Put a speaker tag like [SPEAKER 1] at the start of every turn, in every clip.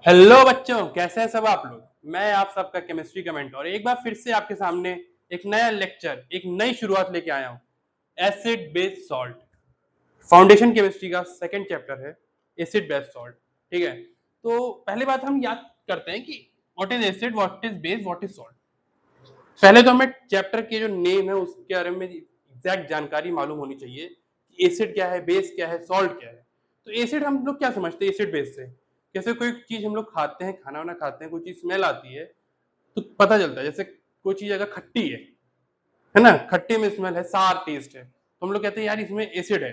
[SPEAKER 1] Hello बच्चों, कैसे हैं सब आप लोग। मैं आप सबका केमिस्ट्री का मेंटर एक बार फिर से आपके सामने एक नया लेक्चर, एक नई शुरुआत लेके आया हूं। Acid base salt, foundation chemistry का सेकंड चैप्टर है एसिड बेस सॉल्ट। ठीक है, तो पहली बात हम याद करते हैं कि what is acid, what is base, what is salt. पहले तो हमें चैप्टर के जो नेम है उसके बारे में एग्जैक्ट जानकारी मालूम होनी चाहिए कि एसिड क्या है, बेस क्या है, सॉल्ट क्या है। तो एसिड हम लोग क्या समझते हैं एसिड बेस से। जैसे कोई चीज हम लोग खाते हैं, खाना वाना खाते हैं, कोई चीज स्मेल आती है तो पता चलता है। जैसे कोई चीज अगर खट्टी है ना, खट्टे में स्मेल है, सार टेस्ट है, तो हम लोग कहते हैं यार इसमें एसिड है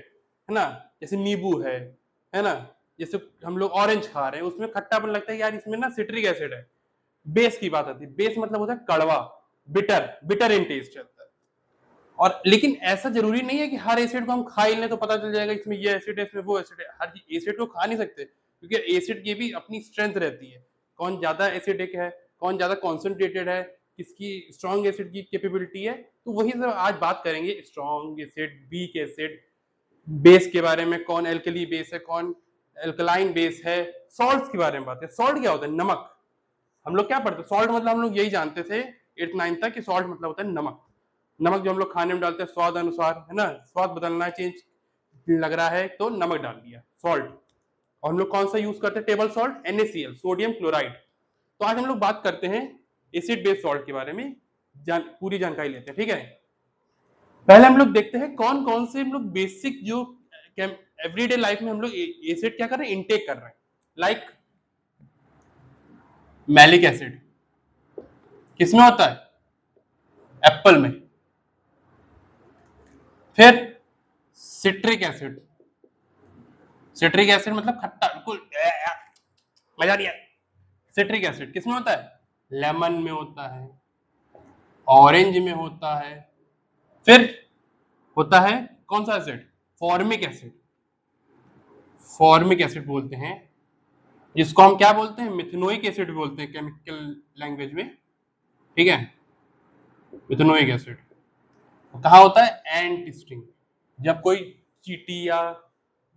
[SPEAKER 1] ना। जैसे नींबू है ना। जैसे हम लोग ऑरेंज खा रहे हैं, उसमें खट्टापन लगता है यार इसमें ना सिट्रिक एसिड है। बेस की बात आती है, बेस मतलब होता है कड़वा, बिटर, बिटर इन टेस्ट रहता है। और लेकिन ऐसा जरूरी नहीं है कि हर एसिड को हम खा ही लें तो पता चल जाएगा इसमें ये एसिड है, इसमें वो एसिड है। हर एसिड को खा नहीं सकते, क्योंकि एसिड की भी अपनी स्ट्रेंथ रहती है। कौन ज्यादा एसिडिक है, कौन ज्यादा कॉन्सेंट्रेटेड है, किसकी स्ट्रॉन्ग एसिड की कैपेबिलिटी है। तो वही सब आज बात करेंगे, strong acid, weak acid, base के बारे में, कौन एल्कली बेस है, कौन एल्कलाइन बेस है। सॉल्ट के बारे में बात है। सॉल्ट क्या होता है? नमक। हम लोग क्या पढ़ते हैं, सॉल्ट मतलब हम लोग यही जानते थे 8th 9th तक कि सॉल्ट मतलब होता है नमक। नमक जो हम लोग खाने में डालते हैं स्वाद अनुसार, है ना। स्वाद बदलना है, चेंज लग रहा है तो नमक डाल दिया, सॉल्ट। और हम लोग कौन सा यूज करते हैं? Table salt, NaCl, sodium chloride. तो आज हम लोग बात करते हैं एसिड बेस्ड सॉल्ट के बारे में, पूरी जानकारी लेते हैं। ठीक है, पहले हम लोग देखते हैं कौन कौन से हम लोग बेसिक जो एवरीडे लाइफ में हम लोग एसिड क्या कर रहे हैं, इनटेक कर रहे हैं। लाइक मैलिक एसिड किसमें होता है? एप्पल में। फिर सिट्रिक एसिड, सिट्रिक एसिड मतलब खट्टा, बिल्कुल मजा नहीं आया। सिट्रिक एसिड किसमें होता है? लेमन में होता है, ऑरेंज में होता है। फिर होता है कौन सा acid? Formic acid. Formic acid बोलते हैं जिसको हम क्या बोलते हैं? मिथेनोइक एसिड बोलते हैं केमिकल लैंग्वेज में। ठीक है, मिथेनोइक एसिड कहाँ होता है? एंट स्टिंग। जब कोई चींटी या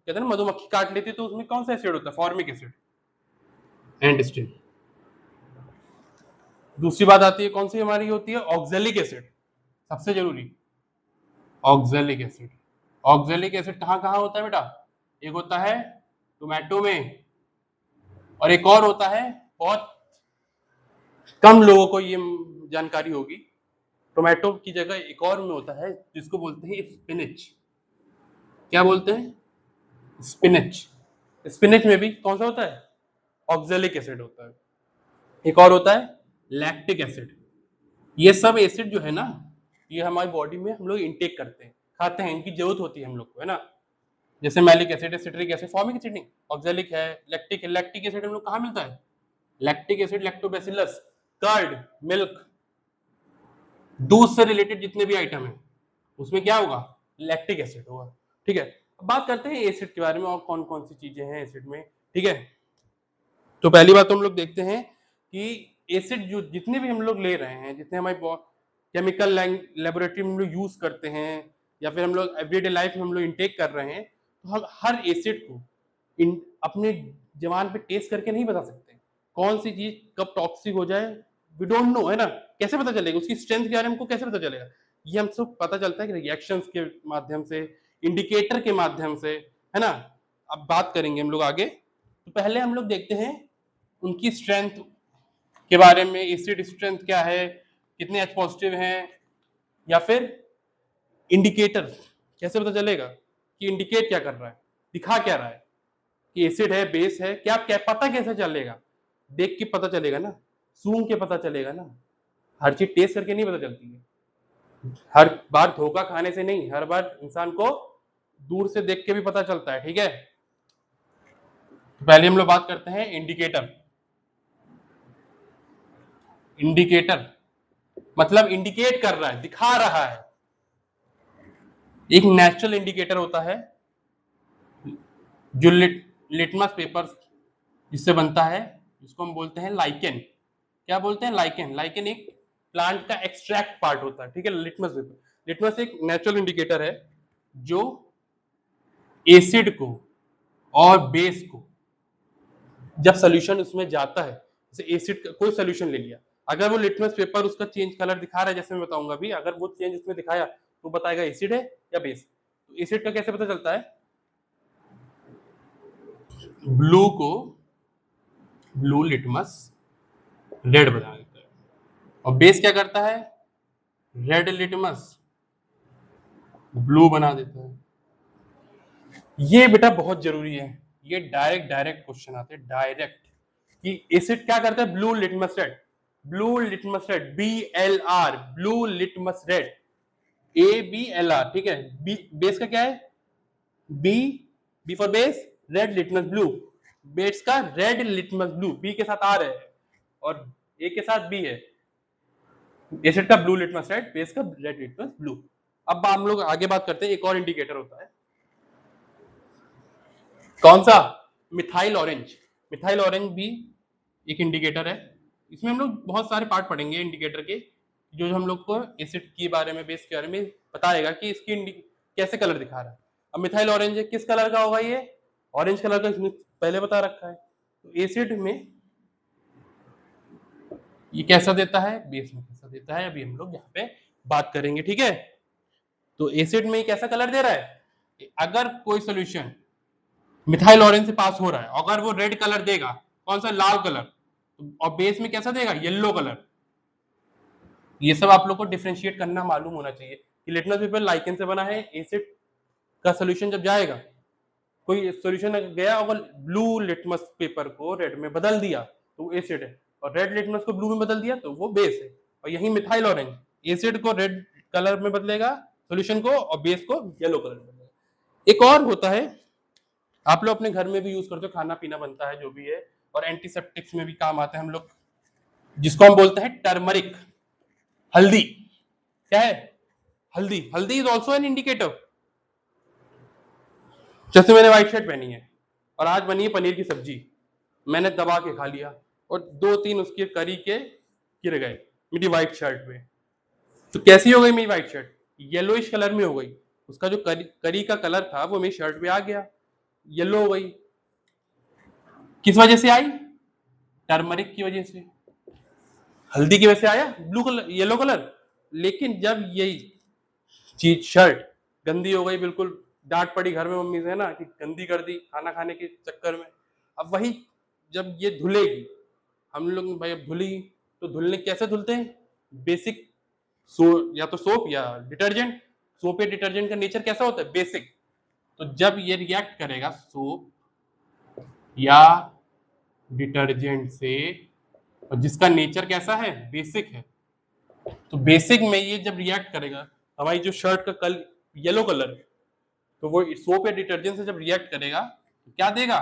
[SPEAKER 1] कहते हैं ना मधुमक्खी काट लेती है तो उसमें कौन सा एसिड होता है? फॉर्मिक एसिड, एंट स्टिंग। दूसरी बात आती है कौन सी हमारी होती है? ऑक्जेलिक एसिड, सबसे जरूरी ऑक्जेलिक एसिड। ऑक्जेलिक एसिड कहाँ कहाँ होता है बेटा? एक होता है टोमेटो में, और एक और होता है, बहुत कम लोगों को ये जानकारी होगी, टोमेटो की जगह एक और में होता है जिसको बोलते हैं स्पिनच। क्या बोलते हैं? स्पिनच। स्पिनच में भी कौन सा होता है? ऑक्जेलिक एसिड होता है। एक और होता है लैक्टिक एसिड। ये सब एसिड जो है ना, ये हमारी बॉडी में हम लोग इंटेक करते हैं, खाते हैं, इनकी जरूरत होती है हम लोग को, है ना। जैसे मैलिक एसिड है, सिट्रिक एसिड, फॉर्मिक एसिड नहीं, ऑक्जेलिक है, लैक्टिक है। लैक्टिक एसिड हम लोग कहाँ मिलता है? Lactic acid lactobacillus, curd, milk, दूध से रिलेटेड जितने भी आइटम है उसमें क्या होगा? लैक्टिक एसिड होगा। ठीक है, अब बात करते हैं एसिड के बारे में और कौन कौन सी चीजें हैं एसिड में। ठीक है, तो पहली बात तो हम लोग देखते हैं कि एसिड जो जितने भी हम लोग ले रहे हैं, जितने हमारी केमिकल लेबोरेटरी में हम लोग यूज करते हैं या फिर हम लोग एवरीडे लाइफ में हम लोग इंटेक कर रहे हैं, तो हम हर एसिड को अपने जवान पे टेस्ट करके नहीं बता सकते कौन सी चीज कब टॉक्सिक हो जाए। वी डोंट नो, है ना। कैसे पता चलेगा उसकी स्ट्रेंथ के बारे में? हमको कैसे पता चलेगा? ये हमसे पता चलता है कि रिएक्शंस के माध्यम से, इंडिकेटर के माध्यम से, है ना। अब बात करेंगे हम लोग आगे, तो पहले हम लोग देखते हैं उनकी स्ट्रेंथ के बारे में। एसिड स्ट्रेंथ क्या है, कितने H पॉजिटिव हैं, या फिर इंडिकेटर कैसे पता चलेगा कि इंडिकेट क्या कर रहा है, दिखा क्या रहा है कि एसिड है, बेस है। क्या क्या पता कैसे चलेगा? देख के पता चलेगा ना, सूंघ के पता चलेगा ना। हर चीज टेस्ट करके नहीं पता चलती है, हर बार धोखा खाने से नहीं, हर बार इंसान को दूर से देख के भी पता चलता है। ठीक है, तो पहले हम लोग बात करते हैं इंडिकेटर। इंडिकेटर मतलब इंडिकेट कर रहा है, दिखा रहा है। एक नेचुरल इंडिकेटर होता है जो लिटमस पेपर जिससे बनता है, जिसको हम बोलते हैं लाइकेन। क्या बोलते हैं? लाइकेन। लाइकेन एक प्लांट का एक्सट्रैक्ट पार्ट होता है। ठीक है, लिटमस पेपर, लिटमस एक नेचुरल इंडिकेटर है जो एसिड को और बेस को जब सोल्यूशन उसमें जाता है, जैसे एसिड का कोई सोल्यूशन ले लिया, अगर वो लिटमस पेपर उसका चेंज कलर दिखा रहा है, जैसे मैं बताऊंगा अभी, अगर वो चेंज उसमें दिखाया तो बताएगा एसिड है या बेस। तो एसिड का कैसे पता चलता है? ब्लू को ब्लू लिटमस रेड बना देता है, और बेस क्या करता है? रेड लिटमस ब्लू बना देता है। ये बेटा बहुत जरूरी है, ये डायरेक्ट क्वेश्चन आते हैं डायरेक्ट, कि एसिड क्या करता है? Blue litmus red, blue litmus red, BLR, blue litmus red, ABLR, ठीक है। बेस का क्या है? B for base, red litmus blue, base का रेड लिटमस ब्लू, बी के साथ आर है और ए के साथ बी है। एसिड का ब्लू लिटमस रेड, बेस का रेड लिटमस ब्लू। अब हम लोग आगे बात करते हैं, एक और इंडिकेटर होता है, कौन सा? Methyl orange. मिथाइल ऑरेंज भी एक इंडिकेटर है। इसमें हम लोग बहुत सारे पार्ट पढ़ेंगे इंडिकेटर के, जो हम लोग को एसिड के बारे में, बेस के बारे में बताएगा कि इसकी कैसे कलर दिखा रहा है। अब मिथाइल ऑरेंज है, किस कलर का होगा ये? ऑरेंज कलर का, इसमें पहले बता रखा है। तो एसिड में ये कैसा देता है, बेस में कैसा देता है, अभी हम लोग यहाँ पे बात करेंगे, ठीक है। तो एसिड में कैसा कलर दे रहा है? अगर कोई सोल्यूशन मिथाइल ऑरेंज से पास हो रहा है, अगर वो रेड कलर देगा, कौन सा? लाल कलर, और बेस में कैसा देगा? Yellow colour. ये सब आप लोग को डिफरेंशिएट करना मालूम होना चाहिए कि लिटमस पेपर लाइकेन से बना है। एसिड का सोल्यूशन जब जाएगा, कोई सोल्यूशन गया और ब्लू लिटमस पेपर को रेड में बदल दिया तो वो एसिड है, और रेड लिटमस को ब्लू में बदल दिया तो वो बेस है। और यही मिथाइल ऑरेंज, एसिड को रेड कलर में बदलेगा सोल्यूशन को, और बेस को येलो कलर में बदलेगा। एक और होता है, आप लोग अपने घर में भी यूज करते हो, खाना पीना बनता है जो भी है, और एंटीसेप्टिक्स में भी काम आते हैं हम लोग, जिसको हम बोलते हैं टर्मरिक, हल्दी। क्या है? हल्दी। हल्दी इज ऑल्सो एन इंडिकेटर। जैसे मैंने व्हाइट शर्ट पहनी है और आज बनी है पनीर की सब्जी, मैंने दबा के खा लिया और 2-3 उसके करी के गिर गए मेरी व्हाइट शर्ट पे, तो कैसी हो गई मेरी व्हाइट शर्ट? येलोइश कलर में हो गई। उसका जो करी का कलर था वो मेरी शर्ट पे आ गया, येलो हो गई। किस वजह से आई? टर्मरिक की वजह से, हल्दी की वजह से आया ब्लू कलर, येलो कलर। लेकिन जब यही चीज शर्ट गंदी हो गई, बिल्कुल डांट पड़ी घर में मम्मी से, है ना, कि गंदी कर दी खाना खाने के चक्कर में, अब वही जब ये धुलेगी, हम लोग भाई अब धुली, तो धुलने कैसे धुलते हैं? बेसिक या तो सोप या डिटर्जेंट। सोप या डिटर्जेंट का नेचर कैसा होता है? बेसिक। तो जब ये रिएक्ट करेगा सोप या डिटर्जेंट से, और जिसका नेचर कैसा है? बेसिक है, तो बेसिक में ये जब रिएक्ट करेगा, हमारी जो शर्ट का कल येलो कलर है, तो वो सोप या डिटर्जेंट से जब रिएक्ट करेगा तो क्या देगा?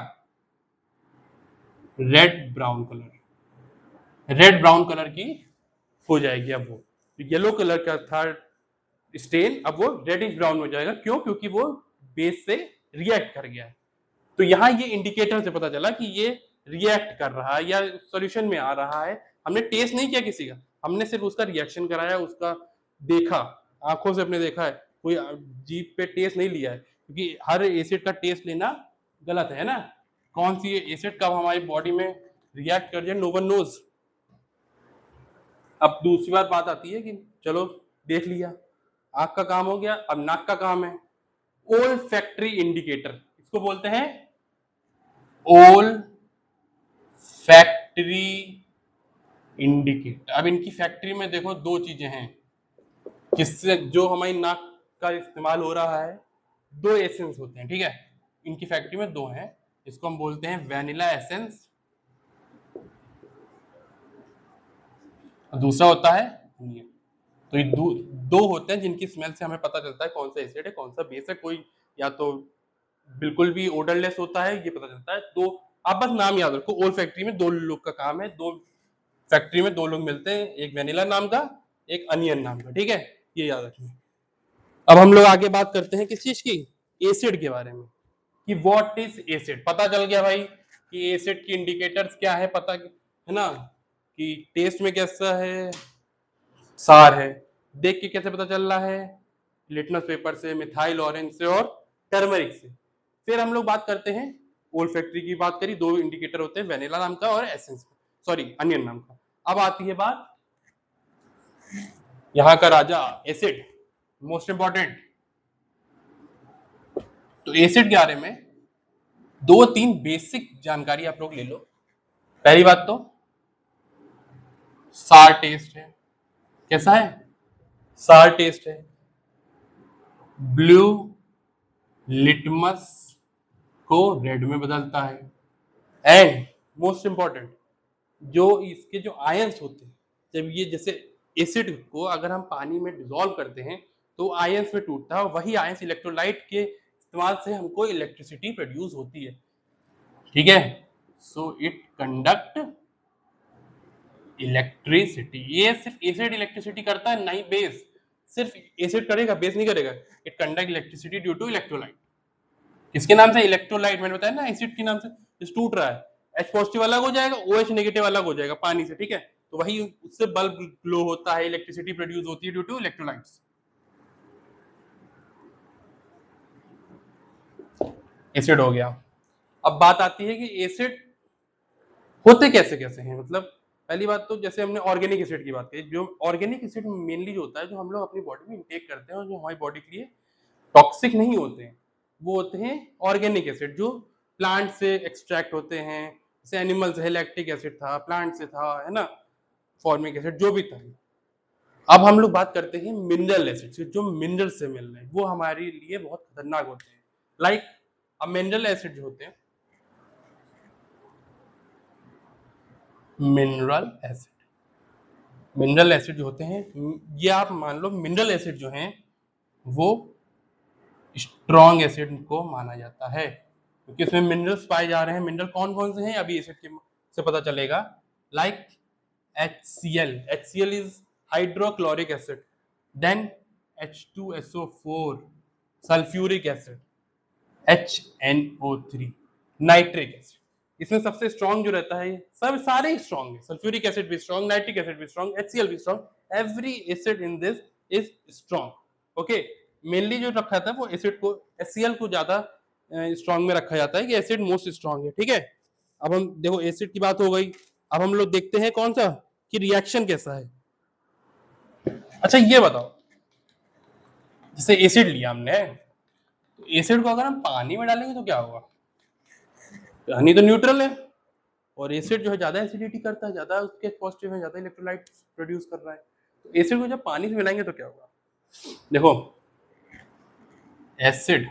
[SPEAKER 1] Red brown colour, red brown colour की हो जाएगी। अब वो येलो कलर का था स्टेन, अब वो रेडिश ब्राउन हो जाएगा। क्यों? क्योंकि वो बेस से रिएक्ट कर गया है। तो यहाँ ये इंडिकेटर से पता चला कि ये रिएक्ट कर रहा है या सॉल्यूशन में आ रहा है। हमने टेस्ट नहीं किया किसी का, हमने सिर्फ उसका रिएक्शन कराया, उसका देखा, आंखों से अपने देखा है, कोई जीभ पे टेस्ट नहीं लिया है, क्योंकि हर एसिड का टेस्ट लेना गलत है ना। कौन सी एसिड कब हमारी बॉडी में रिएक्ट कर जाए, नो वन नोज। अब दूसरी बात आती है कि चलो देख लिया, आंख का काम हो गया, अब नाक का काम है। ओल फैक्ट्री इंडिकेटर, इसको बोलते हैं ओल फैक्ट्री इंडिकेटर। अब इनकी फैक्ट्री में देखो दो चीजें हैं जिससे जो हमारी नाक का इस्तेमाल हो रहा है, दो एसेंस होते हैं, ठीक है। इनकी फैक्ट्री में दो हैं, इसको हम बोलते हैं वैनिला एसेंस, दूसरा होता है अनियन। तो ये दो होते हैं जिनकी स्मेल से हमें पता चलता है कौन सा एसिड है कौन सा बेस है। कोई या तो बिल्कुल भी ओडरलेस होता है, ये पता चलता है। तो आप बस नाम याद रखो, ओल फैक्ट्री में दो लोग का काम है, दो फैक्ट्री में दो लोग मिलते हैं, एक वेनिला नाम का, एक अनियन नाम का, ठीक है, ये याद रखना। अब हम लोग आगे बात करते हैं किस चीज की? एसिड के बारे में, कि व्हाट इज एसिड। पता चल गया भाई कि एसिड की इंडिकेटर्स क्या है, पता है ना, कि टेस्ट में कैसा है, सार है। देख के कैसे पता चल रहा है? लिटमस पेपर से, मिथाइल ऑरेंज से और टर्मरिक से। फिर हम लोग बात करते हैं ओल्फैक्टरी की बात करी, 2 इंडिकेटर होते हैं, वेनिला नाम का और एसेंस, सॉरी अनियन नाम का। अब आती है बात यहाँ का राजा एसिड, मोस्ट इंपॉर्टेंट। तो एसिड के बारे में 2-3 बेसिक जानकारी आप लोग ले लो। पहली बात तो सार टेस्ट है, कैसा है, सार टेस्ट है। ब्लू लिटमस को रेड में बदलता है। एंड मोस्ट इंपॉर्टेंट, जो इसके जो आयंस होते हैं, जब ये जैसे एसिड को अगर हम पानी में डिसॉल्व करते हैं तो आयंस में टूटता है, और वही आयंस इलेक्ट्रोलाइट के इस्तेमाल से हमको इलेक्ट्रिसिटी प्रोड्यूस होती है, ठीक है। So it conduct electricity. ये सिर्फ एसिड इलेक्ट्रिसिटी करता है, नहीं बेस। सिर्फ एसिड करेगा, बेस नहीं करेगा। It conduct electricity due to electrolyte. किसके नाम से, इलेक्ट्रोलाइट। मैंने बताया ना एसिड के नाम से, इस टूट रहा है, H पॉजिटिव अलग हो जाएगा, OH नेगेटिव अलग हो जाएगा पानी से, ठीक है। तो वही उससे बल्ब ग्लो होता है, इलेक्ट्रिसिटी प्रोड्यूस होती है ड्यू टू इलेक्ट्रोलाइट्स। एसिड हो गया। अब बात आती है कि एसिड होते कैसे कैसे हैं, मतलब पहली बात तो जैसे हमने ऑर्गेनिक एसिड की बात करी, जो ऑर्गेनिक एसिड मेनली जो होता है, जो हम लोग अपनी बॉडी में इंटेक करते हैं और जो हमारी बॉडी के लिए टॉक्सिक नहीं होते हैं, वो होते हैं ऑर्गेनिक एसिड, जो प्लांट से एक्सट्रैक्ट होते हैं। जैसे एनिमल से लैक्टिक एसिड था, प्लांट से था, है ना, फॉर्मिक एसिड, जो भी था। अब हम लोग बात करते हैं मिनरल एसिड से, जो मिनरल से मिल रहे हैं, वो हमारे लिए बहुत खतरनाक होते हैं। लाइक अब मिनरल एसिड जो होते हैं, मिनरल एसिड जो होते हैं, ये आप मान लो मिनरल एसिड जो हैं वो स्ट्रॉन्ग एसिड को माना जाता है, क्योंकि इसमें मिनरल्स पाए जा रहे हैं। मिनरल कौन कौन से हैं अभी एसिड के से पता चलेगा। Like HCl is hydrochloric acid, then H2SO4 sulphuric acid, HNO3 nitric acid. इसमें सबसे स्ट्रॉन्ग जो रहता है, सब सारे ही स्ट्रॉन्ग है, सल्फ्यूरिक एसिड भी स्ट्रॉन्ग, नाइट्रिक एसिड भी स्ट्रॉन्ग, HCl भी strong, every acid in this is strong. Okay, mainly जो रखा था वो एसिड को, HCl को ज्यादा स्ट्रॉन्ग में रखा जाता है कि एसिड मोस्ट स्ट्रॉन्ग है, ठीक है। अब हम देखो एसिड की बात हो गई, अब हम लोग देखते हैं कौन सा कि रिएक्शन कैसा है। अच्छा ये बताओ, जैसे एसिड लिया हमने, तो एसिड को अगर हम पानी में डालेंगे तो क्या होगा, पानी तो न्यूट्रल है, और एसिड जो है ज्यादा एसिडिटी करता है, ज्यादा उसके पॉजिटिव है, ज्यादा इलेक्ट्रोलाइट प्रोड्यूस कर रहा है। तो एसिड को जब पानी से मिलाएंगे तो क्या होगा, देखो एसिड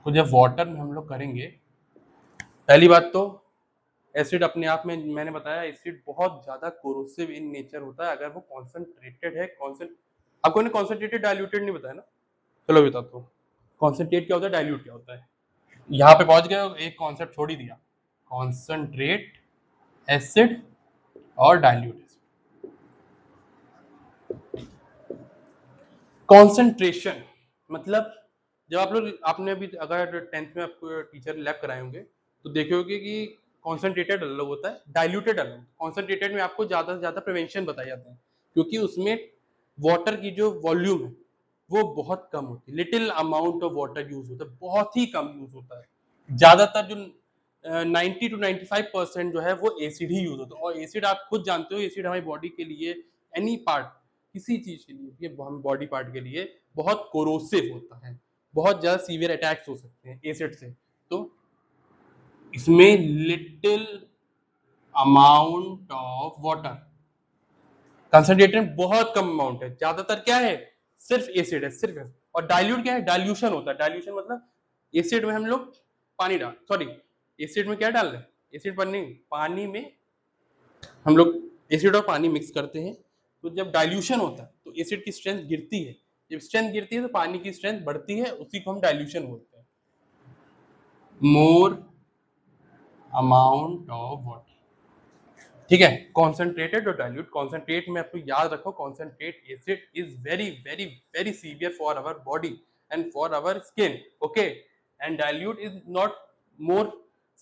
[SPEAKER 1] को जब वाटर में हम लोग करेंगे, पहली बात तो एसिड अपने आप में, मैंने बताया एसिड बहुत ज्यादा कोरोसिव इन नेचर होता है अगर वो कॉन्सेंट्रेटेड है। आपको ने कॉन्सेंट्रेटेड डाइल्यूटेड नहीं बताया ना, चलो बताता हूँ। कॉन्सेंट्रेट क्या होता है, डाइल्यूट क्या होता है। यहाँ पे पहुंच गए, एक कॉन्सेप्ट छोड़ ही दिया, कॉन्सेंट्रेट एसिड और डाइल्यूट एसिड। कॉन्सेंट्रेशन मतलब जब आप लोग, आपने अभी अगर 10th में आपको टीचर लैब कराए होंगे तो देखे होंगे कि कॉन्सेंट्रेटेड अलग होता है, डाइल्यूटेड अलग। कॉन्सेंट्रेटेड में आपको ज्यादा से ज्यादा प्रिवेंशन बताए जाते हैं, क्योंकि उसमें वाटर की जो वॉल्यूम है वो बहुत कम होती है, little amount of water use होता है, बहुत ही कम यूज होता है। ज्यादातर जो 90 to 95% जो है वो एसिड ही यूज होता है। और एसिड आप खुद जानते हो, एसिड हमारी बॉडी के लिए, एनी पार्ट, किसी चीज के लिए, हम बॉडी पार्ट के लिए बहुत कोरोसिव होता है, बहुत ज्यादा सीवियर अटैक्स हो सकते हैं एसिड से। तो इसमें little amount of water, concentrated बहुत कम अमाउंट है, ज्यादातर क्या है सिर्फ एसिड है, सिर्फ। और डाइल्यूट क्या है, डाइल्यूशन होता है। डाइल्यूशन मतलब एसिड में हम लोग पानी डाल, सॉरी एसिड में क्या डाल रहे हैं, एसिड पर नहीं, पानी में हम लोग एसिड और पानी मिक्स करते हैं। तो जब डाइल्यूशन होता है तो एसिड की स्ट्रेंथ गिरती है, जब स्ट्रेंथ गिरती है तो पानी की स्ट्रेंथ बढ़ती है, उसी को हम डाइल्यूशन बोलते हैं। मोर अमाउंट ऑफ वाटर, ठीक है। कॉन्सेंट्रेटेड और डाइल्यूट, कॉन्सेंट्रेट में आपको याद रखो, concentrate acid is very very very severe for our body and for our skin, okay. And dilute is not more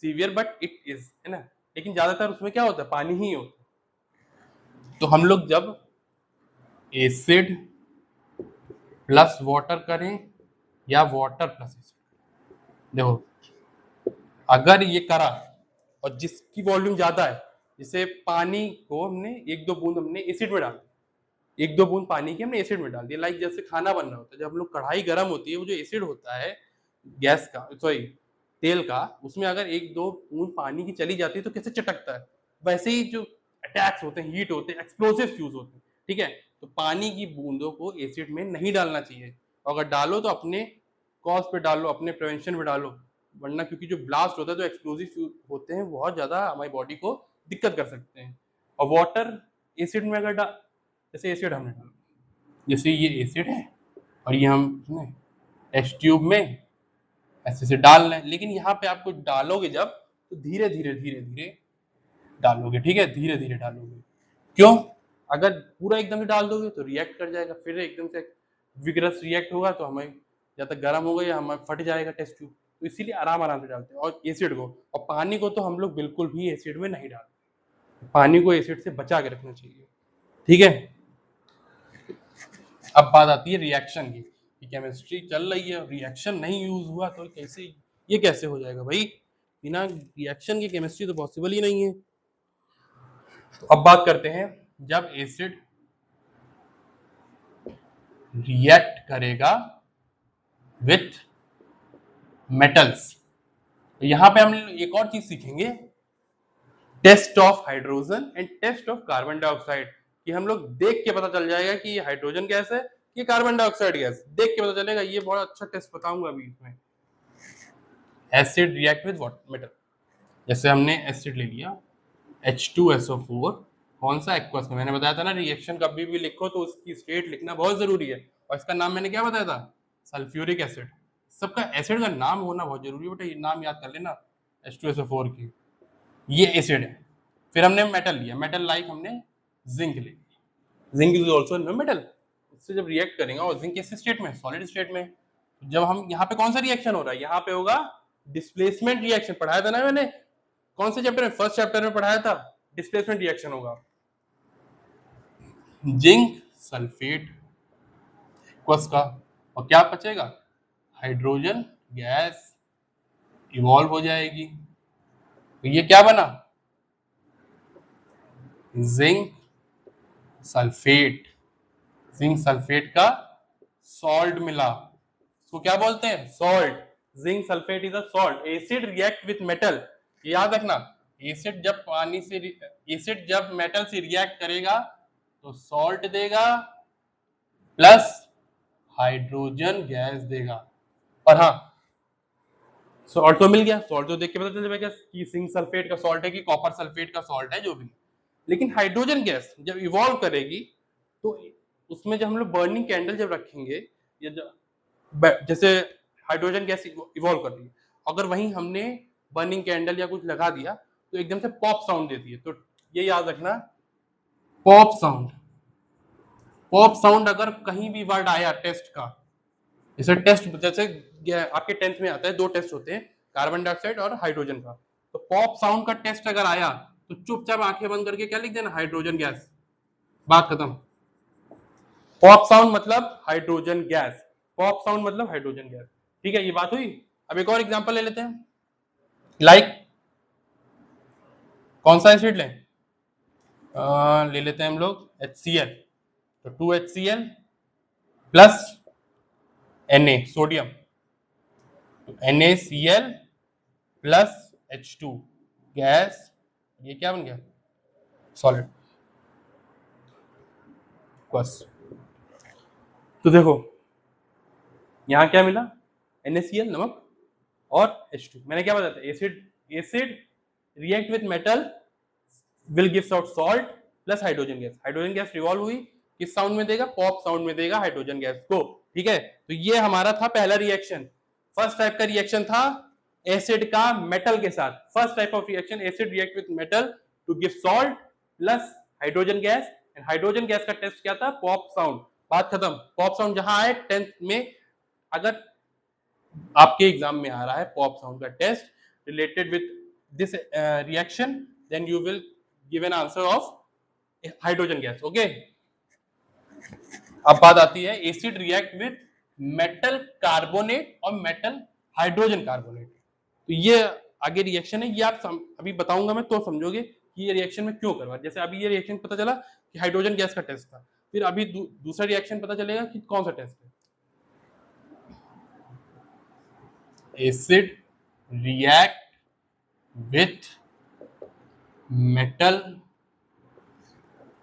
[SPEAKER 1] severe but it is, है ना। लेकिन ज्यादातर उसमें क्या होता है, पानी ही होता है। तो हम लोग जब एसिड प्लस वाटर करें या वाटर प्लस एसिड, देखो अगर ये करा और जिसकी वॉल्यूम ज्यादा है, जैसे पानी को हमने एक दो बूंद हमने एसिड में डाल दी, एक दो बूंद पानी की हमने एसिड में डाल दिया, लाइक जैसे खाना बन रहा होता है, जब हम लोग कढ़ाई गर्म होती है, वो जो एसिड होता है गैस का, सॉरी तेल का, उसमें अगर एक दो बूंद पानी की चली जाती है तो कैसे चटकता है, वैसे ही जो अटैक्स होते हैं, हीट होते हैं, एक्सप्लोसिव फ्यूज होते हैं, ठीक है। तो पानी की बूंदों को एसिड में नहीं डालना चाहिए, अगर डालो तो अपने कॉज पे डालो, अपने प्रिवेंशन पे डालो, वरना क्योंकि जो ब्लास्ट होता है, जो एक्सप्लोसिव होते हैं, बहुत ज्यादा हमारी बॉडी को दिक्कत कर सकते हैं। और वाटर एसिड में अगर जैसे एसिड हमने डाला, जैसे ये एसिड है और ये हम टेस्ट ट्यूब में ऐसे से डाल रहे हैं, लेकिन यहाँ पे आपको डालोगे जब, तो धीरे धीरे धीरे धीरे डालोगे, ठीक है, धीरे धीरे डालोगे। क्यों? अगर पूरा एकदम से डाल दोगे तो रिएक्ट कर जाएगा, फिर एकदम से विगरस रिएक्ट होगा तो हमें या तो गर्म होगा या हमें फट जाएगा टेस्ट ट्यूब, तो इसीलिए आराम आराम से डालते हैं। और एसिड को और पानी को तो हम लोग बिल्कुल भी एसिड में नहीं डालते, पानी को एसिड से बचा के रखना चाहिए, ठीक है। अब बात आती है रिएक्शन की, केमिस्ट्री चल रही है, रिएक्शन नहीं यूज हुआ तो कैसे, ये कैसे हो जाएगा भाई, बिना रिएक्शन की केमिस्ट्री तो पॉसिबल ही नहीं है। तो अब बात करते हैं, जब एसिड रिएक्ट करेगा विथ मेटल्स, तो यहां पे हम एक और चीज सीखेंगे, test of hydrogen and test of carbon dioxide, कि हम लोग देख के पता चल जाएगा कि ये हाइड्रोजन गैस है, ये कार्बन डाइऑक्साइड गैस, देख के पता चलेगा। ये बहुत अच्छा टेस्ट बताऊंगा अभी इसमें। एसिड रिएक्ट विद मेटल, जैसे हमने एसिड ले लिया H2SO4, कौन सा एक्वस का, मैंने बताया था ना, रिएक्शन कभी भी लिखो तो उसकी स्टेट लिखना बहुत जरूरी है, और इसका नाम मैंने क्या बताया था, सल्फ्यूरिक एसिड। सबका एसिड का नाम होना बहुत जरूरी है बेटा, ये नाम याद कर लेना H2SO4 की, ये एसिड है। फिर हमने मेटल लिया, मेटल लाइक हमने जिंक ले लिया, zinc is also no metal, इससे जब रिएक्ट करेंगे, और जिंक किस स्टेट में, सॉलिड स्टेट में, जब हम यहाँ पे कौन सा रिएक्शन हो रहा है, यहाँ पे होगा डिस्प्लेसमेंट रिएक्शन, पढ़ाया था ना मैंने, कौन से चैप्टर में, फर्स्ट चैप्टर में पढ़ाया था, डिस्प्लेसमेंट रिएक्शन होगा, जिंक सल्फेट एक्वस का, और क्या बचेगा, हाइड्रोजन गैस इवॉल्व हो जाएगी, तो ये क्या बना, जिंक सल्फेट, जिंक सल्फेट का सॉल्ट मिला, इसको क्या बोलते हैं, salt. Zinc sulphate is a salt. Acid react with metal, याद रखना, एसिड जब पानी से, एसिड जब मेटल से रिएक्ट करेगा तो सॉल्ट देगा प्लस हाइड्रोजन गैस देगा। और हाँ, सॉल्ट तो मिल गया, सॉल्ट तो देख के पता चल जाएगा कि जिंक सल्फेट का सॉल्ट है कि कॉपर सल्फेट का सॉल्ट है, जो भी। लेकिन हाइड्रोजन गैस जब इवॉल्व करेगी तो उसमें जब हम लोग बर्निंग कैंडल जब रखेंगे, या जैसे हाइड्रोजन गैस इवॉल्व कर रही है, अगर वहीं हमने बर्निंग कैंडल या कुछ लगा दिया तो एकदम से पॉप साउंड देती है, तो ये याद रखना, पॉप साउंड। पॉप साउंड अगर कहीं भी वर्ड आया टेस्ट का, जैसे टेस्ट, जैसे आपके 10th में आता है, दो टेस्ट होते हैं, कार्बन डाइऑक्साइड और हाइड्रोजन का, तो पॉप साउंड का टेस्ट अगर आया तो चुपचाप आंखें बंद करके क्या लिख देना, हाइड्रोजन गैस, बात खत्म। पॉप साउंड मतलब हाइड्रोजन गैस, पॉप साउंड मतलब हाइड्रोजन गैस, ठीक है, ये बात हुई। अब एक और एग्जांपल ले लेते हैं, लाइक कौन सा एसिड लें, ले लेते हैं हम लोग HCl, तो 2HCl प्लस Na सोडियम, तो NaCl प्लस H2 गैस, ये क्या बन गया, सॉलिड बस। तो देखो यहां क्या मिला, NaCl नमक और H2, मैंने क्या बताया था, acid react with metal will gives out salt plus hydrogen gas, hydrogen gas revolve हुई, किस साउंड में देगा, पॉप साउंड में देगा हाइड्रोजन गैस को, ठीक है। तो ये हमारा था पहला रिएक्शन, फर्स्ट टाइप का रिएक्शन था एसिड का मेटल के साथ, first type of reaction, acid react with metal to give salt plus hydrogen gas, and hydrogen gas का टेस्ट क्या था, पॉप साउंड, बात खत्म। पॉप साउंड जहां आए 10th में, अगर आपके एग्जाम में आ रहा है पॉप साउंड का test related with this reaction, then you will give an answer of hydrogen gas, okay. अब बात आती है acid react with metal carbonate और मेटल हाइड्रोजन कार्बोनेट, तो ये आगे रिएक्शन है, ये आप अभी बताऊंगा मैं तो समझोगे कि ये रिएक्शन में क्यों करवा। जैसे अभी ये रिएक्शन पता चला कि हाइड्रोजन गैस का टेस्ट था, फिर अभी दूसरा रिएक्शन पता चलेगा कि कौन सा टेस्ट है। Acid react with metal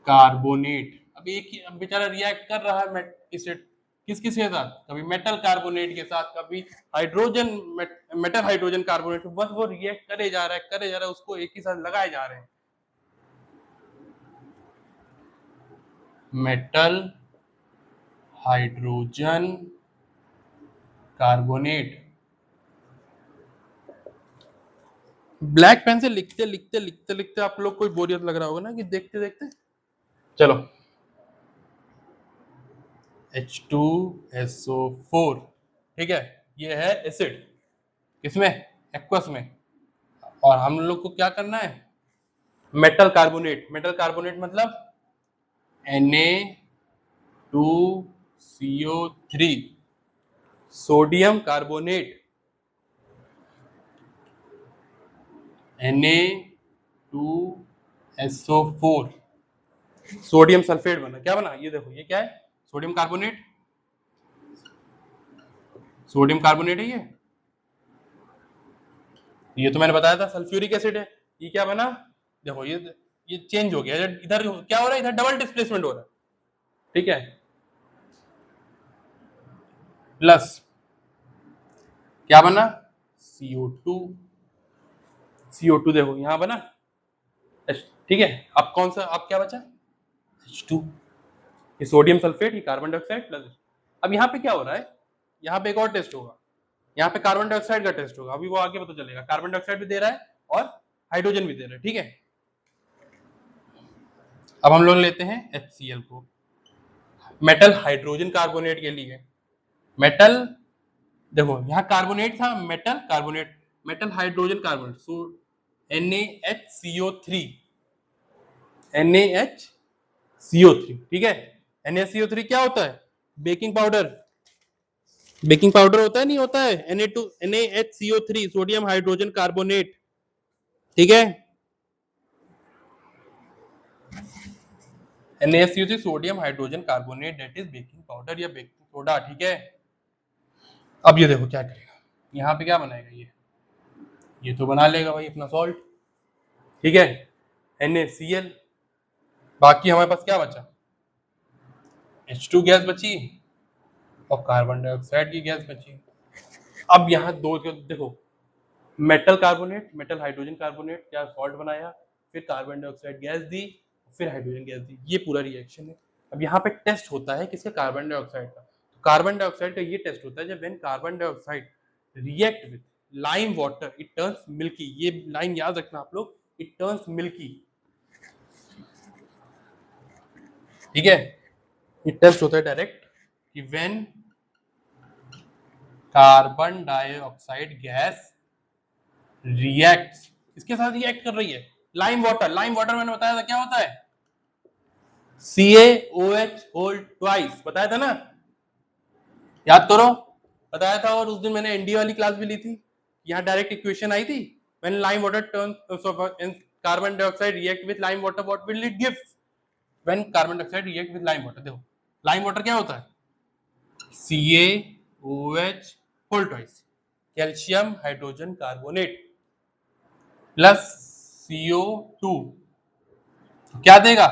[SPEAKER 1] carbonate. अब एक ही बेचारा रिएक्ट कर रहा है एसिड किस किस के साथ, कभी मेटल कार्बोनेट के साथ, कभी हाइड्रोजन मेटल हाइड्रोजन कार्बोनेट, बस वो रिएक्ट करे जा रहा है, उसको एक ही साथ लगाए जा रहे हैं। Metal hydrogen carbonate. Black pen से लिखते लिखते लिखते लिखते आप लोग कोई बोरियत लग रहा होगा ना कि देखते देखते। चलो H2SO4, ठीक है, ये है एसिड किसमें, एक्वस में। और हम लोग को क्या करना है, मेटल कार्बोनेट। मेटल कार्बोनेट मतलब Na2CO3, sodium carbonate, Na2SO4, sodium sulphate बना। क्या बना, ये देखो, ये क्या है, सोडियम कार्बोनेट, सोडियम कार्बोनेट है ये तो मैंने बताया था सल्फ्यूरिक एसिड है। ये क्या बना, देखो ये चेंज हो गया, इधर क्या हो रहा है, इधर डबल डिस्प्लेसमेंट हो रहा है, ठीक है, प्लस क्या बना, CO2, CO2 देखो यहां बना, ठीक है। अब कौन सा, अब क्या बचा, H2, ये सोडियम सल्फेट, ये कार्बन डाइऑक्साइड प्लस। अब यहाँ पे क्या हो रहा है, यहाँ पे एक और टेस्ट होगा, यहाँ पे कार्बन डाइऑक्साइड का टेस्ट होगा, अभी वो आगे पता चलेगा। कार्बन डाइऑक्साइड भी दे रहा है और हाइड्रोजन भी दे रहा है, ठीक है। अब हम लोग लेते हैं HCl को, मेटल हाइड्रोजन कार्बोनेट के लिए। मेटल देखो यहाँ कार्बोनेट था, metal carbonate, metal hydrogen carbonate, so NaHCO3, NaHCO3, ठीक है। NaHCO3 क्या होता है, बेकिंग पाउडर, बेकिंग पाउडर होता है नहीं होता है, NaHCO3 सोडियम हाइड्रोजन कार्बोनेट, ठीक है। NaCO3 sodium hydrogen carbonate, that is baking powder या बेकिंग सोडा, ठीक है। अब ये देखो क्या करेगा, यहाँ पे क्या बनाएगा, ये तो बना लेगा भाई अपना सॉल्ट, ठीक है, NaCl। बाकी हमारे पास क्या बचा, H2 गैस बची और कार्बन डाइऑक्साइड की गैस बची। अब यहाँ दो देखो, metal carbonate, metal hydrogen carbonate, क्या सॉल्ट बनाया, फिर कार्बन डाइऑक्साइड गैस दी, फिर हाइड्रोजन गैस दी, ये पूरा रिएक्शन है। अब यहाँ पे टेस्ट होता है किसका, कार्बन डाइऑक्साइड का। कार्बन डाइऑक्साइड का ये टेस्ट होता है जब when carbon dioxide react with lime water it turns milky. ये लाइन याद रखना आप लोग, इट टर्न्स मिल्की, ठीक है। ये टेस्ट होता है डायरेक्ट कि when carbon dioxide gas reacts, इसके साथ रिएक्ट कर रही है लाइम वाटर। लाइम वाटर मैंने बताया था क्या होता है, CaOH होल ट्वाइस, बताया था ना, याद करो, बताया था। और उस दिन मैंने एनडी वाली क्लास भी ली थी, यहाँ डायरेक्ट इक्वेशन आई थी, when lime water turns carbon dioxide react with lime water what will it give, when carbon dioxide react with lime water. देखो लाइम वाटर क्या होता है, CaOH whole twice, calcium hydrogen carbonate plus CO2, तो क्या देगा,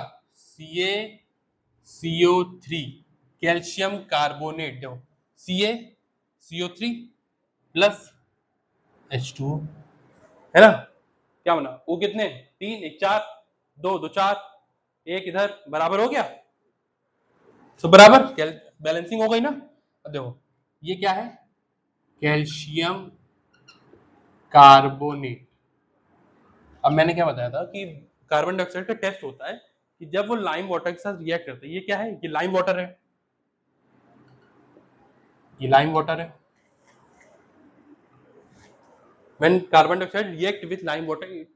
[SPEAKER 1] CaCO3 calcium carbonate, देखो CaCO3 plus H2, है ना, क्या बना, वो कितने, 3 1 4 2 2 4, एक इधर बराबर हो गया, तो बराबर बैलेंसिंग हो गई ना। अब देखो ये क्या है, कैल्शियम कार्बोनेट। अब मैंने क्या बताया था कि कार्बन डाइऑक्साइड का टेस्ट होता है कि जब वो लाइम वाटर के साथ रिएक्ट करता है। ये क्या है, ये लाइम वाटर है, ये लाइम वाटर है। When carbon dioxide react with lime water, it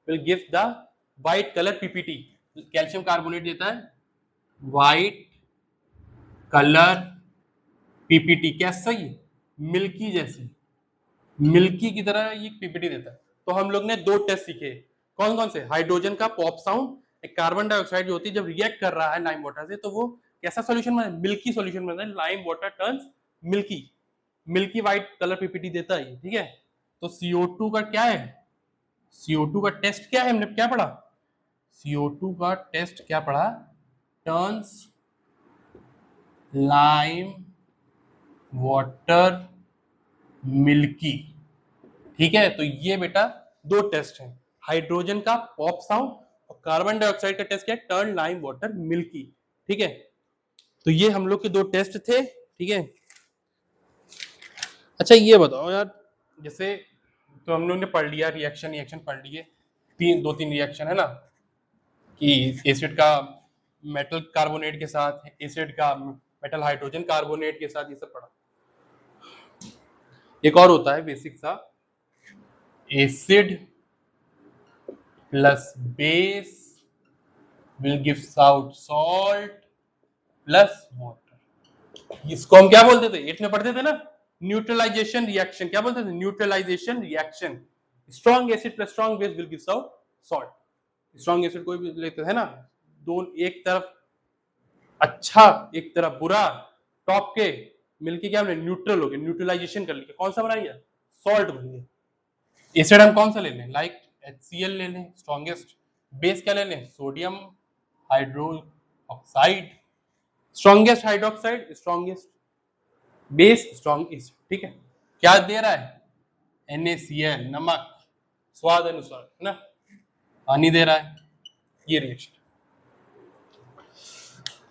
[SPEAKER 1] will give the white color PPT. Calcium carbonate देता है white color PPT, कैसा, ये मिल्की जैसी, मिल्की की तरह ये PPT देता है। तो हम लोग ने दो टेस्ट सीखे, कौन कौन से? हाइड्रोजन का पॉप साउंड, एक कार्बन डाइऑक्साइड जो होती है जब रिएक्ट कर रहा है लाइम वाटर से तो वो कैसा सॉल्यूशन बना, मिल्की सॉल्यूशन बना है, lime water turns milky, milky white colour PPT देता है, ठीक है। तो CO2 का क्या है, CO2 का टेस्ट क्या है, हमने क्या पढ़ा, CO2 का टेस्ट क्या पढ़ा, टर्न्स लाइम वाटर मिल्की, ठीक है। तो ये बेटा दो टेस्ट हैं, हाइड्रोजन का पॉप साउंड और कार्बन डाइऑक्साइड का टेस्ट क्या है, टर्न लाइम वाटर मिल्की, ठीक है। तो ये हम लोग के दो टेस्ट थे, ठीक है। अच्छा ये बताओ यार, जैसे तो हम लोग ने पढ़ लिया रिएक्शन पढ़ लिए, दो तीन रिएक्शन है ना, कि एसिड का मेटल कार्बोनेट के साथ, एसिड का मेटल हाइड्रोजन कार्बोनेट के साथ, ये सब पढ़ा। एक और होता है बेसिक सा, acid plus base will gives out salt plus water. इसको हम क्या बोलते थे, 8 में पढ़ते थे ना, न्यूट्रलाइजेशन रिएक्शन, क्या बोलते थे, neutralization reaction. Strong acid plus strong base will gives out salt. Strong acid कोई भी लेते हैं ना, दोनों एक तरफ अच्छा एक तरफ बुरा, टॉप के मिलके क्या हमने न्यूट्रल हो गए, न्यूट्रलाइजेशन कर लिया, कौन सा बना लिया, सॉल्ट बन गया। एसिड हम कौन सा ले लें, लाइक HCl ले लें स्ट्रॉन्गेस्ट, बेस क्या ले लें, sodium hydroxide, strongest hydroxide, strongest base, strong acid, ठीक है। क्या दे रहा है, NaCl नमक, स्वाद अनुसार है ना, पानी दे रहा है, ये रिएक्शन।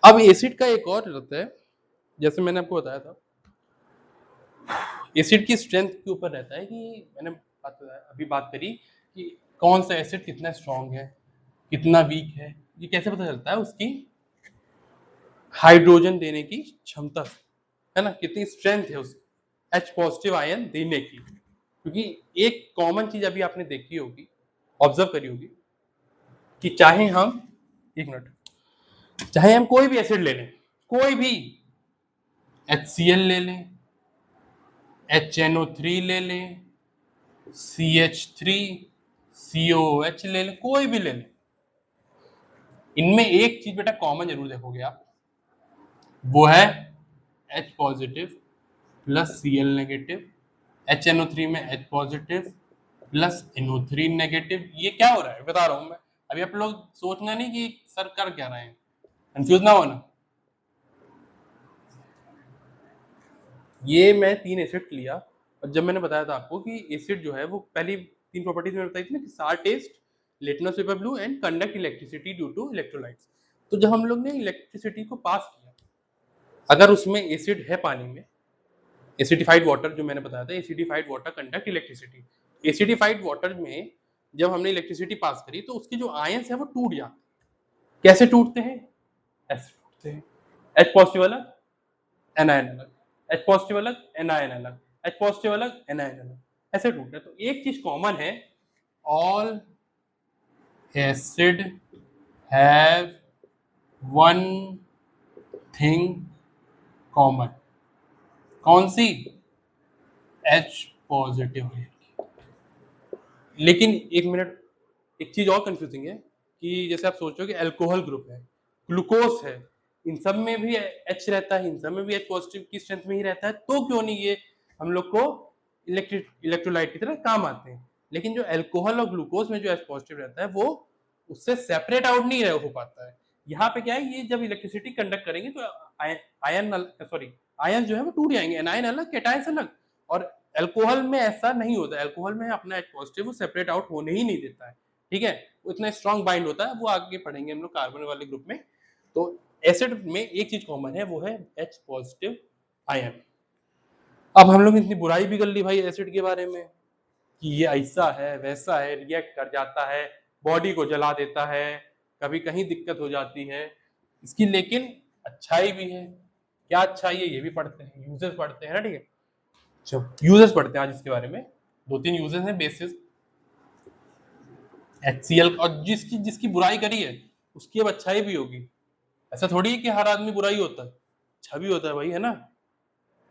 [SPEAKER 1] अब एसिड का एक और रहता है, जैसे मैंने आपको बताया था, एसिड की स्ट्रेंथ के ऊपर रहता है कि मैंने अभी बात करी कि कौन सा एसिड कितना स्ट्रांग है कितना वीक है, ये कैसे पता चलता है, उसकी हाइड्रोजन देने की क्षमता से, है ना, कितनी स्ट्रेंथ है उसकी H पॉजिटिव आयन देने की। क्योंकि एक कॉमन चीज अभी आपने देखी होगी, ऑब्जर्व करी होगी, कि चाहे हम, एक मिनट, चाहे हम कोई भी एसिड ले लें, कोई भी HCl ले लें, HNO3 ले लें, CH3, COOH ले लें, कोई भी ले लें, इनमें एक चीज बेटा कॉमन जरूर देखोगे आप, वो है H positive plus Cl negative, HNO3 में H positive plus NO3 negative. ये क्या हो रहा है बता रहा हूं मैं, अभी आप लोग सोचना नहीं कि सर कर क्या रहे हैं, कंफ्यूज ना होना। ये मैं 3 एसिड लिया, और जब मैंने बताया था आपको कि एसिड जो है वो पहली 3 प्रॉपर्टीज में बताई थी ना, कि sour test, litmus paper blue and conduct electricity due to electrolytes. तो जब हम लोग ने इलेक्ट्रिसिटी को पास किया, अगर उसमें एसिड है पानी में, एसिडिफाइड वाटर जो मैंने बताया था, acidified water conduct electricity, acidified water में जब हमने इलेक्ट्रिसिटी पास करी तो उसके जो आयंस है वो टूट जाते, कैसे टूटते हैं, ऐसे टूटते हैं, H पॉजिटिव अलग एनायन अलग, H पॉजिटिव अलग एनायन अलग, H पॉजिटिव अलग एनायन अलग, ऐसे टूटते हैं। तो एक चीज कॉमन है, all acid have one thing common, कौन सी, H पॉजिटिव। लेकिन एक मिनट, एक चीज और कंफ्यूजिंग है कि जैसे आप सोचो कि अल्कोहल ग्रुप है, ग्लूकोज है, इन सब में भी H रहता है, इन सब में भी H पॉजिटिव की स्ट्रेंथ में ही रहता है, तो क्यों नहीं ये हम लोग को इलेक्ट्रोलाइट की तरह काम आते हैं। लेकिन जो अल्कोहल और ग्लूकोज में जो H पॉजिटिव रहता है वो उससे सेपरेट आउट नहीं हो पाता है। यहाँ पे क्या है, ये जब इलेक्ट्रिसिटी कंडक्ट करेंगे तो आयन जो है वो टूट जाएंगे, एनायन अलग कैटायंस अलग, और अल्कोहल में ऐसा नहीं होता है, अल्कोहल में अपना H पॉजिटिव वो सेपरेट आउट होने ही नहीं देता है, ठीक है, उतना स्ट्रॉन्ग बाइंड होता है, वो आगे पढ़ेंगे हम लोग कार्बन वाले ग्रुप में। तो एसिड में एक चीज कॉमन है, वो है H पॉजिटिव आयन। अब हम लोग इतनी बुराई भी कर ली भाई एसिड के बारे में कि ये ऐसा है वैसा है, रिएक्ट कर जाता है, बॉडी को जला देता है, कभी कहीं दिक्कत हो जाती है इसकी, लेकिन अच्छाई भी है। क्या अच्छाई है ये भी पढ़ते हैं, यूजेस पढ़ते हैं ना, ठीक है। चलो यूजेस पढ़ते हैं आज इसके बारे में, 2-3 यूजेस हैं बेसिस HCl, और जिसकी जिसकी बुराई करी है उसकी अब अच्छाई भी होगी, ऐसा थोड़ी है कि हर आदमी बुरा ही होता है, अच्छा भी होता है भाई, है ना।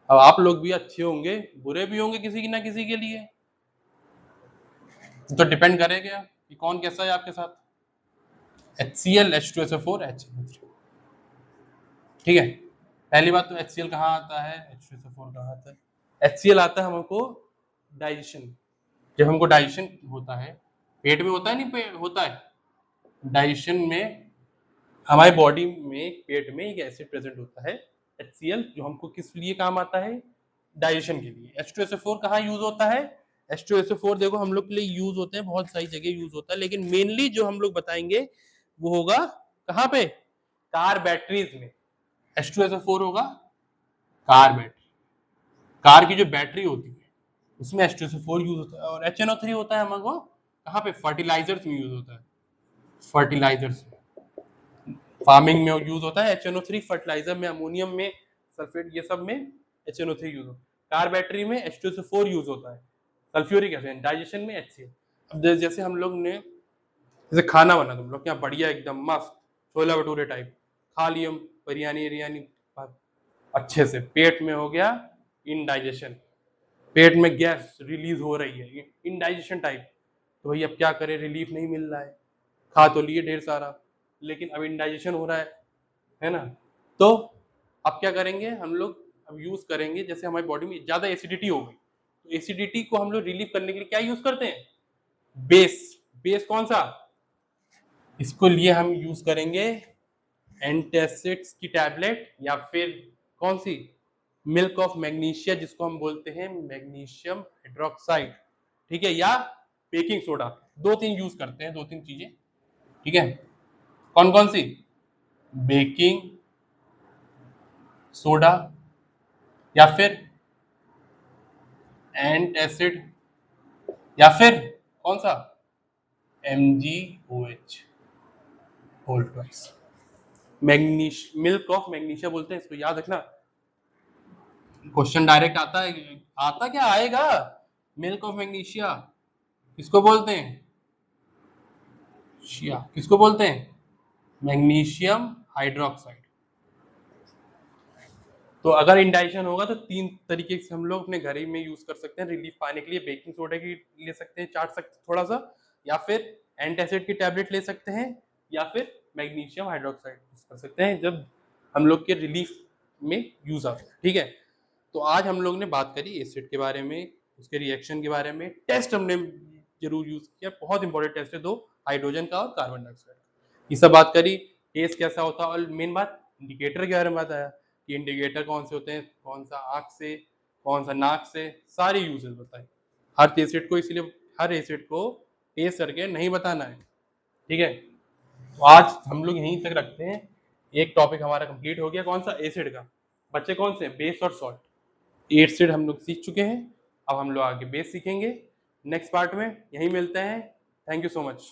[SPEAKER 1] अब आप लोग भी अच्छे होंगे बुरे भी होंगे किसी की ना किसी के लिए, तो डिपेंड करेगा कि कौन कैसा है आपके साथ, HCl H2SO4 HNO3। ठीक है, पहली बात तो HCl कहाँ आता है, H2SO4 कहाँ आता है। HCl आता है हमको डाइजेशन, जब हमको डाइजेशन होता है, पेट में होता है नहीं होता है, डाइजेशन में हमारे बॉडी में पेट में एक एसिड प्रेजेंट होता है HCl, जो हमको किस लिए काम आता है, डाइजेशन के लिए। H2SO4 कहाँ यूज होता है, H2SO4 देखो हम लोग के लिए यूज होते हैं, बहुत सारी जगह यूज होता है, लेकिन मेनली जो हम लोग बताएंगे वो होगा कहाँ पे, कार बैटरीज में H2SO4 होगा। कार बैटरी, कार की जो बैटरी होती है उसमें H2SO4 यूज होता है, और HNO3 होता है हमको कहाँ पे, फर्टिलाइजर्स में यूज होता है, फर्टिलाइजर्स में, फार्मिंग में यूज होता है HNO3, फर्टिलाइजर में अमोनियम में सल्फेट, ये सब में HNO3 यूज होता है। कार बैटरी में H2SO4 यूज होता है, सल्फ्यूरिक एसिड, डाइजेशन में HCl। अब जैसे हम लोग ने जैसे खाना बना, तुम लोग क्या बढ़िया एकदम मस्त छोला भटूरे टाइप खा लिया, बिरयानी बिरयानी अच्छे से, पेट में हो गया इनडाइजेशन, पेट में गैस रिलीज हो रही है इनडाइजेशन टाइप, तो भाई अब क्या करें, रिलीफ नहीं मिल रहा है, खा तो लिए ढेर सारा लेकिन अब इनडाइजेशन हो रहा है ना। तो अब क्या करेंगे हम लोग, अब यूज करेंगे, जैसे हमारी बॉडी में ज्यादा एसिडिटी हो गई, तो एसिडिटी को हम लोग रिलीव करने के लिए क्या यूज करते हैं, बेस। बेस कौन सा, इसको लिए हम यूज करेंगे एंटासिड्स की टैबलेट, या फिर कौन सी, मिल्क ऑफ मैग्नीशिया, जिसको हम बोलते हैं मैग्नीशियम हाइड्रोक्साइड, ठीक है, या बेकिंग सोडा, दो तीन यूज करते हैं, दो तीन चीजें, ठीक है। कौन कौन सी, बेकिंग सोडा, या फिर एंटासिड, या फिर कौन सा, MgOH whole twice, milk of magnesia बोलते हैं इसको, याद रखना, क्वेश्चन डायरेक्ट आता है, आता क्या आएगा, मिल्क ऑफ मैग्नीशिया किसको बोलते हैं, शिया किसको बोलते हैं, मैग्नीशियम हाइड्रोक्साइड। तो अगर इंडाइजेशन होगा तो तीन तरीके से हम लोग अपने घर ही में यूज कर सकते हैं रिलीफ पाने के लिए, बेकिंग सोडा की ले सकते हैं, चाट सकते थोड़ा सा, या फिर एंटासिड की टैबलेट ले सकते हैं, या फिर मैग्नीशियम हाइड्रोक्साइड यूज कर सकते हैं जब हम लोग के रिलीफ में यूज आता है, ठीक है। तो आज हम लोग ने बात करी एसिड के बारे में, उसके रिएक्शन के बारे में, टेस्ट हमने जरूर यूज किया, बहुत इंपॉर्टेंट टेस्ट है दो, हाइड्रोजन का और कार्बन डाइऑक्साइड, ये सब बात करी, टेस्ट कैसा होता है, और मेन बात इंडिकेटर के बारे में बताया कि इंडिकेटर कौन से होते हैं, कौन सा आँख से, कौन सा नाक से, सारी यूजेस बताए। हर एसिड को, इसलिए हर एसिड को टेस्ट करके नहीं बताना है, ठीक है। तो आज हम लोग यहीं तक रखते हैं, एक टॉपिक हमारा कंप्लीट हो गया, कौन सा, एसिड का। बच्चे कौन से, बेस और सॉल्ट। एसिड हम लोग सीख चुके हैं, अब हम लोग आगे बेस सीखेंगे नेक्स्ट पार्ट में, यहीं मिलते हैं। Thank you so much.